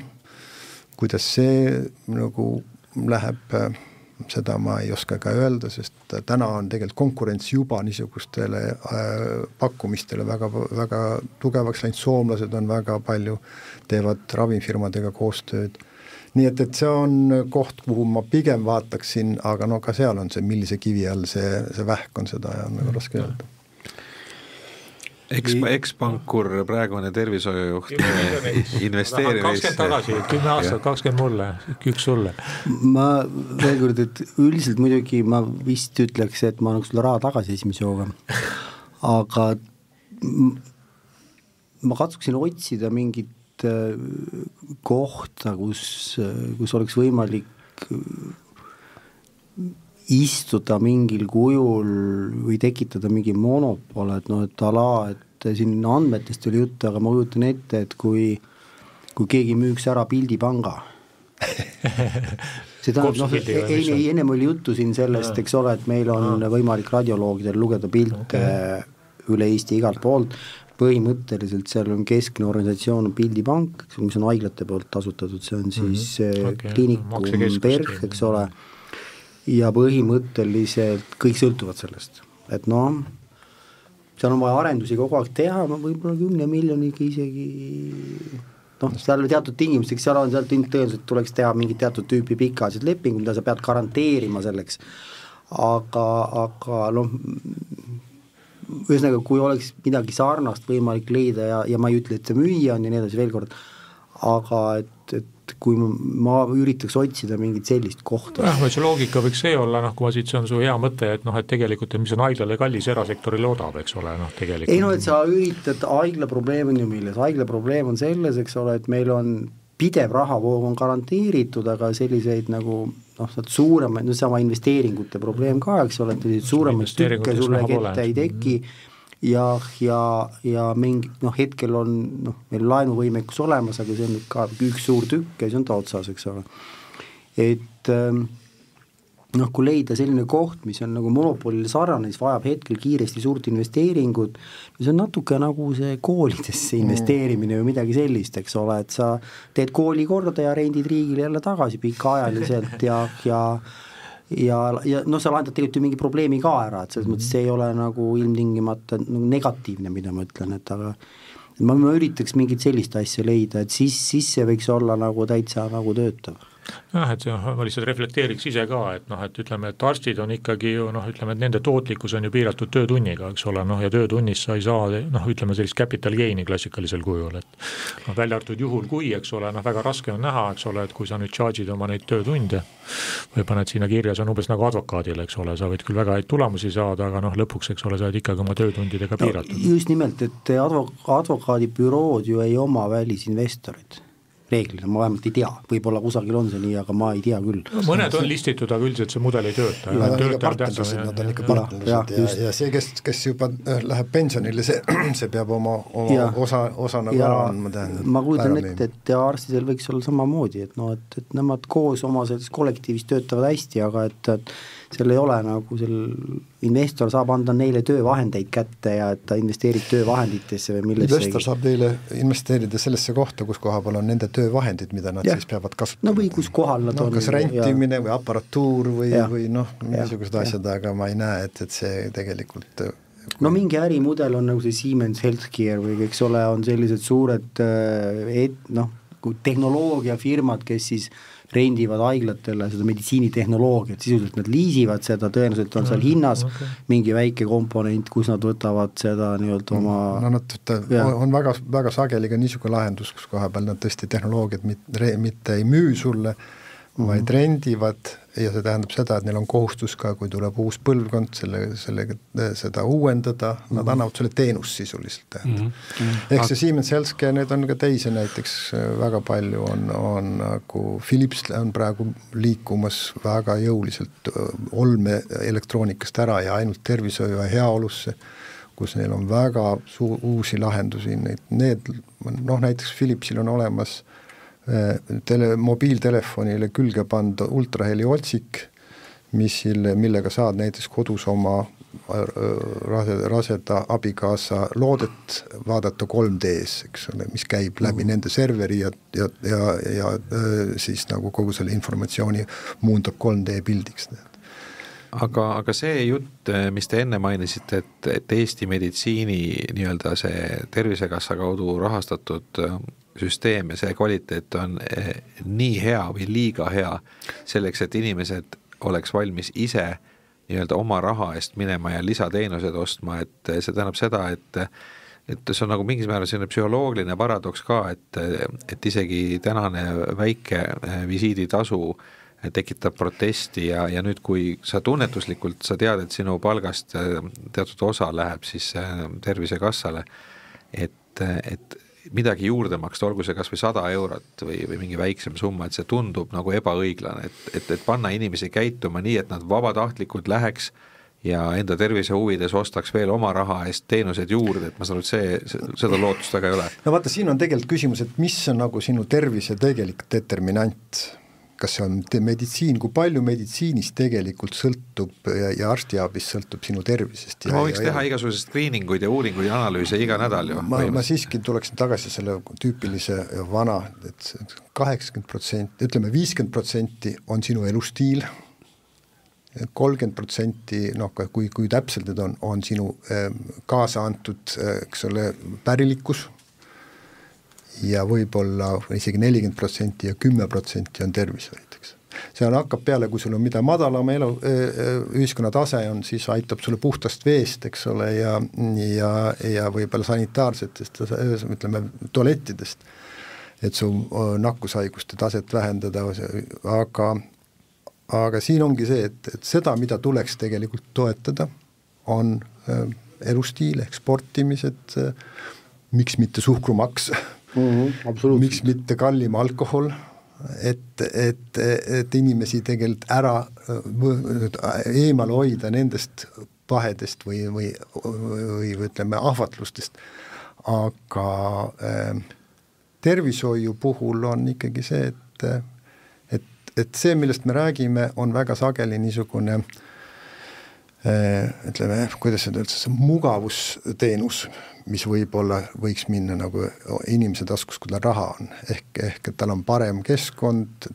kuidas see nagu läheb, seda ma ei oska ka öelda, sest täna on tegelikult konkurents juba niisugustele pakkumistele väga, väga tugevaks läinud, soomlased on väga palju, teevad ravimfirmadega koostööd. Nii et see on koht, kuhu ma pigem vaataksin, aga no ka seal on see, millise kivi all see vähk on, seda ja on nagu raske öelda. Ekspankur, praegune tervishoiujuht, investeerimis. 20 tagasi, 10 aastat, 20 mulle, 1 sulle. Ma veel kord, et üldiselt muidugi ma vist ütleks, et ma annaks sulle raha tagasi esimese jooga, aga ma katsuksin otsida mingit kohta, kus oleks võimalik istuda mingil kujul või tekitada mingi monopol, et et ala, et siin andmetest oli juttu, aga ma kujutan ette, et kui keegi müüks ära Pildipanga. Seda, ennem oli juttu siin sellest, eks ole, et meil on võimalik radioloogidel lugeda pilte üle Eesti igalt poolt, põhimõtteliselt seal on keskne organisatsioon Pildipank, mis on haiglate poolt tasutatud, see on siis kliinikum PERH, eks ole, ja põhimõtteliselt kõik sõltuvad sellest, et seal on vaja arendusi kogu aeg teha, võib-olla 10 miljoniga isegi, seal teatud tingimuseks, seal tõenäoliselt tuleks teha mingit teatud tüüpi pikaasjad lepingu, mida sa pead garanteerima selleks, aga ühesõnaga, kui oleks midagi sarnast võimalik leida ja ma ei ütle, et see müüa on ja nii edasi veel kord, aga et kui ma üritaks otsida mingit sellist kohta. See loogika võiks see olla, kui ma siit, see on su hea mõte, et tegelikult, mis on haiglale kallis, erasektori loodab, eks ole, tegelikult. Ei et sa üritad, haigla probleem on ju milles, haigla probleem on selles, eks ole, et meil on pidev rahavoog on garanteeritud, aga selliseid nagu suuremaid, sama investeeringute probleem ka, eks ole, et suuremaid tükke sulle kette ei teki ja mingi, hetkel on meil laenuvõimekus olemas, aga see on ka üks suur tükk ja see on ta otsas, eks ole. Et kui leida selline koht, mis on nagu monopolile sarnane, siis vajab hetkel kiiresti suurt investeeringut, see on natuke nagu see koolidesse investeerimine või midagi sellist, eks ole, et sa teed kooli korda ja rendid riigile jälle tagasi pikaajaliselt ja sa lahendad tegelikult ju mingi probleemi ka ära, et selles mõttes see ei ole nagu ilmtingimata nagu negatiivne, mida ma ütlen, et aga ma üritaks mingit sellist asja leida, et siis see võiks olla nagu täitsa nagu töötav. Et ma lihtsalt reflekteeriks ise ka, et ütleme, et arstid on ikkagi ju, ütleme, et nende tootlikkus on ju piiratud töötunniga, eks ole, ja töötunnist sa ei saa, ütleme sellist capital gain'i klassikalisel kujul, et välja arvatud juhul, kui, eks ole, väga raske on näha, eks ole, et kui sa nüüd charge'id oma neid töötunde või paned sinna kirja, see on umbes nagu advokaadil, eks ole, sa võid küll väga häid tulemusi saada, aga lõpuks, eks ole, sa oled ikkagi oma töötundidega piiratud. Just nimelt, et advokaadibürood ju ei oma välisinvestorid. reeglina, ma vähemalt ei tea, võib-olla kusagil on see nii, aga ma ei tea küll. Mõned on listitud, aga üldiselt see mudel ei tööta. Nad on ikka partnerlused ja see, kes juba läheb pensionile, see peab oma osa nagu ära andma. Ma kujutan ette, et arstidel võiks olla samamoodi, et nemad koos oma selles kollektiivis töötavad hästi, aga et seal ei ole nagu investor saab anda neile töövahendeid kätte ja et ta investeerib töövahenditesse või millesse. Investor saab neile investeerida sellesse kohta, kus koha peal on nende töövahendid, mida nad siis peavad kasutama. No või kus kohal nad on. Kas rentimine või aparatuur või niisugused asjad, aga ma ei näe, et see tegelikult... No mingi ärimudel on nagu see Siemens Healthcare või eks ole, on sellised suured tehnoloogiafirmad, kes siis rendivad haiglatele seda meditsiinitehnoloogiat, sisuliselt nad liisivad seda, tõenäoliselt on seal hinnas mingi väike komponent, kus nad võtavad seda nii-öelda oma... on väga, väga sageli ka niisugune lahendus, kus koha peal nad tõesti tehnoloogiat mitte ei müü sulle, vaid rendivad ja see tähendab seda, et neil on kohustus ka, kui tuleb uus põlvkond seda uuendada, nad annavad selle teenus sisuliselt. Ehk see Siemens Healthcare, need on ka teisi näiteks väga palju on nagu Philips on praegu liikumas väga jõuliselt olme elektroonikast ära ja ainult tervishoiu ja heaolusse, kus neil on väga uusi lahendusi. Näiteks Philipsil on olemas mobiiltelefonile külge panda ultraheli otsik, millega saad näiteks kodus oma raseda abikaasa loodet vaadata 3D-s, eks ole, mis käib läbi nende serveri ja siis nagu kogu selle informatsiooni muundab 3D pildiks. Aga see jutt, mis te enne mainisite, et Eesti meditsiini nii-öelda see Tervisekassa kaudu rahastatud süsteem ja see kvaliteet on nii hea või liiga hea selleks, et inimesed oleks valmis ise nii-öelda oma raha eest minema ja lisateenused ostma, et see tähendab seda, et see on nagu mingis määral selline psühholoogiline paradoks ka, et isegi tänane väike visiiditasu tekitab protesti ja nüüd, kui sa tunnetuslikult sa tead, et sinu palgast teatud osa läheb siis Tervisekassale, et midagi juurde maksta, olgu see kas või 100 eurot või mingi väiksem summa, et see tundub nagu ebaõiglane, et panna inimesi käituma nii, et nad vabatahtlikult läheks ja enda tervise huvides ostaks veel oma raha eest teenused juurde, et ma saan seda lootust väga ei ole. No vaata, siin on tegelikult küsimus, et mis on nagu sinu tervise tegelik determinant, kas see on meditsiin, kui palju meditsiinist tegelikult sõltub ja arstiabist sõltub sinu tervisest. Ma võiks teha igasugused screeninguid ja uuringuid ja analüüse iga nädal ju. Ma siiski tuleksin tagasi selle tüüpilise vana, et 80%, ütleme 50% on sinu elustiil, 30%, kui täpselt need on sinu kaasa antud, eks ole, pärilikkus, ja võib-olla isegi 40% ja 10% on tervishoid, eks. See hakkab peale, kui sul on mida madalama ühiskonna tase on, siis aitab sulle puhtast veest, eks ole, ja võib-olla sanitaarsetest, ütleme, tualettidest, et su nakkushaiguste taset vähendada, aga siin ongi see, et seda, mida tuleks tegelikult toetada, on elustiil ehk sportimised, miks mitte suhkrumaks, miks mitte kallim alkohol, et inimesi tegelikult eemal hoida nendest pahedest või ütleme ahvatlustest, aga tervishoiu puhul on ikkagi see, et see, millest me räägime, on väga sageli niisugune ütleme, kuidas seda üldse, see mugavusteenus, mis võib-olla võiks minna nagu inimese taskus, kui tal raha on. Ehk et tal on parem keskkond,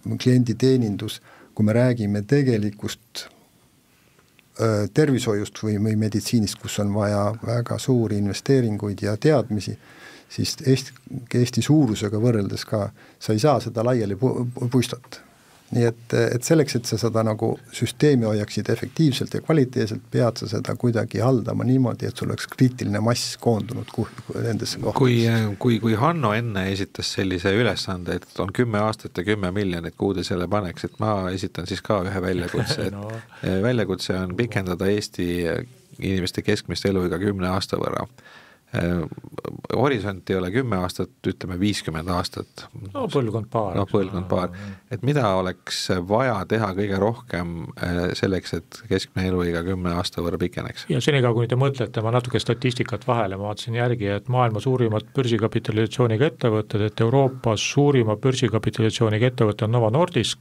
klienditeenindus, kui me räägime tegelikust tervishoiust või meditsiinist, kus on vaja väga suuri investeeringuid ja teadmisi, siis Eesti suurusega võrreldes ka sa ei saa seda laiali puistat. Nii et selleks, et sa seda nagu süsteemi hoiaksid efektiivselt ja kvaliteetselt, pead sa seda kuidagi haldama niimoodi, et sul oleks kriitiline mass koondunud nendesse kohtadesse. Kui Hanno enne esitas sellise ülesande, et on 10 aastat ja 10 miljonit, kuhu te selle paneks, et ma esitan siis ka ühe väljakutse. Väljakutse on pikendada Eesti inimeste keskmist elu iga 10 aasta võrra. horisont ei ole 10 aastat, ütleme 50 aastat. No põlvkond paar. Et mida oleks vaja teha kõige rohkem selleks, et keskmine eluiga 10 aasta võrra pikeneks? Ja senikaua, kui te mõtlete, ma natuke statistikat vahele, ma vaatasin järgi, et maailma suurimad börsikapitalisatsiooniga ettevõtted, et Euroopas suurima börsikapitalisatsiooniga ettevõte on Novo Nordisk,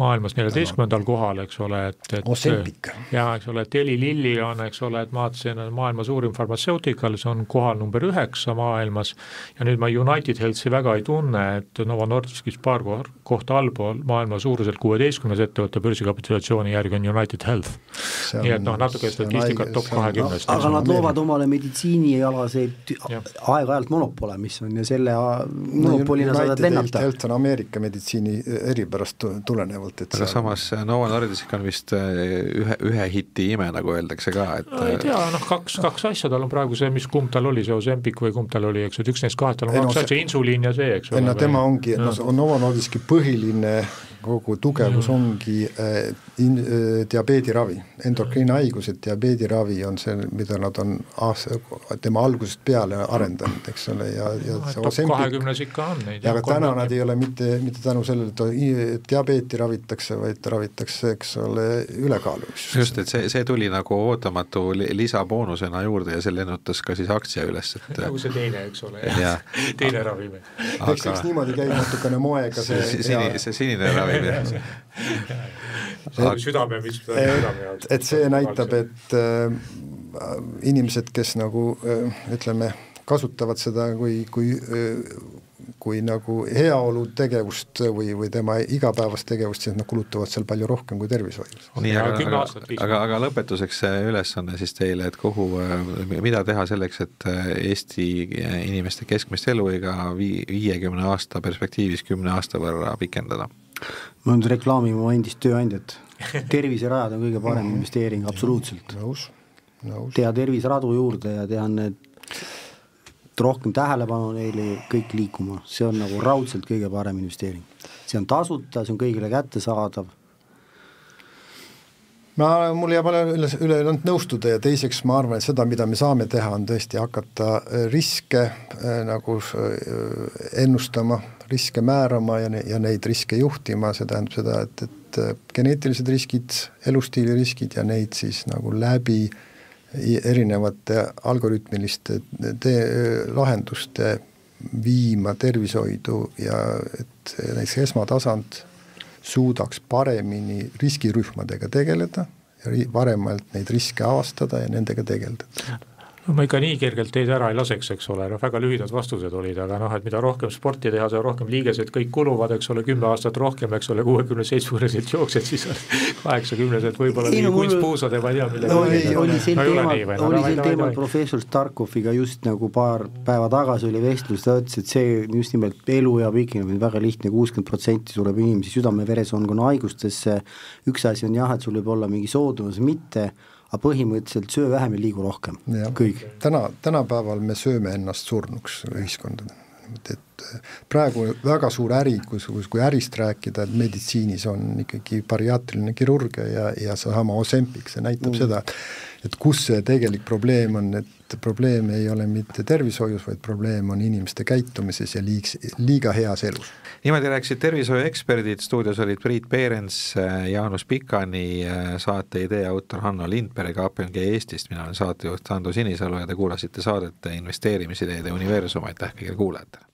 maailmas 14. kohal, eks ole, Ozempic. Ja, eks ole, et Eli Lilly on, eks ole, et ma vaatasin, maailma suurim farmaceutical, see on kohal number 9 maailmas ja nüüd ma United Healthi väga ei tunne, et Novo Nordiskis paar kohta allpool maailma suuruselt 16 ettevõtte börsikapitalisatsiooni järgi on United Health. Nii et natuke statistikat top 20. Aga nad loovad omale meditsiinialaseid aeg-ajalt monopole, mis on ja selle monopolina saadad lennata. Health on Ameerika meditsiini eripärast tulenevalt. Aga samas Novo Nordisk on vist ühe hiti ime, nagu öeldakse ka. Ei tea, kaks asja tal on praegu see, mis kumb tal oli, see Ozempic või kumb tal oli, eks, et üks neist kahest tal on see insuliin ja see, eks ole. Tema ongi, Novo Nordiski põhiline kogu tugevus ongi diabeediravi, endokriinhaigused, diabeediravi on see, mida nad on tema algusest peale arendanud, eks ole, ja see Ozempic, 20 ikka on neid. Aga täna nad ei ole mitte tänu sellele, et diabeeti ravitakse, vaid ravitakse, eks ole, ülekaalulisus. Just, et see tuli nagu ootamatu lisaboonusena juurde ja see lennutas ka siis aktsia üles. Nagu see teine, eks ole, teine ravime. Eks niimoodi käib natukene moega see sinine ravim. Südame, mis südame jaoks. Et see näitab, et inimesed, kes nagu ütleme, kasutavad seda kui nagu heaolu tegevust või tema igapäevast tegevust, siis nad kulutavad seal palju rohkem kui tervishoius. Nii, aga lõpetuseks ülesanne siis teile, et mida teha selleks, et Eesti inimeste keskmist eluiga 50 aasta perspektiivis 10 aasta võrra pikendada? Ma nüüd reklaamime oma endist tööandjat. Terviserajad on kõige parem investeering, absoluutselt. Nõus. Teha terviseradu juurde ja teha need rohkem tähelepanu neile kõik liikuma. See on nagu raudselt kõige parem investeering. See on tasuta, see on kõigile kättesaadav. Mul jääb üle nõustuda ja teiseks ma arvan, et seda, mida me saame teha, on tõesti hakata riske nagu ennustama, riske määrama ja neid riske juhtima, see tähendab seda, et geneetilised riskid, elustiili riskid ja neid siis nagu läbi erinevate algoritmiliste lahenduste viima tervishoidu ja et näiteks esmatasand suudaks paremini riskirühmadega tegeleda ja varemalt neid riske avastada ja nendega tegeleda. Ma ikka nii kergelt teid ära ei laseks, eks ole, väga lühidad vastused olid, aga et mida rohkem sporti teha, seda rohkem liigesed kõik kuluvad, eks ole, 10 aastat rohkem, eks ole, 60-70 jooksed, siis 80 võib-olla kunstpuusade, ma ei tea, millega oli sel teemal professor Starkoviga just nagu paar päeva tagasi oli vestlus, ta ütles, et see just nimelt elu ja pikin on väga lihtne, 60% sureb inimesi südame-veresoonkonna haigustesse, üks asi on jah, et sul võib olla mingi soodumus, mitte aga põhimõtteliselt söö vähem ja liigu rohkem, kõik. Tänapäeval me sööme ennast surnuks ühiskondade. Et praegu väga suur äri, kui ärist rääkida, et meditsiinis on ikkagi bariaatriline kirurgia ja sama Ozempic, see näitab seda, et kus see tegelik probleem on, et probleem ei ole mitte tervishoius, vaid probleem on inimeste käitumises ja liiga heas elus. Niimoodi rääksid tervishoiueksperdid, stuudios olid Priit Peerens, Jaanus Pikani, saate idee autor Hanno Lindberg KPMG Eestist, mina olen saatejuht Hando Sinisalu ja te kuulasite saadet investeerimisideede universum, aitäh kõigile kuulajatele.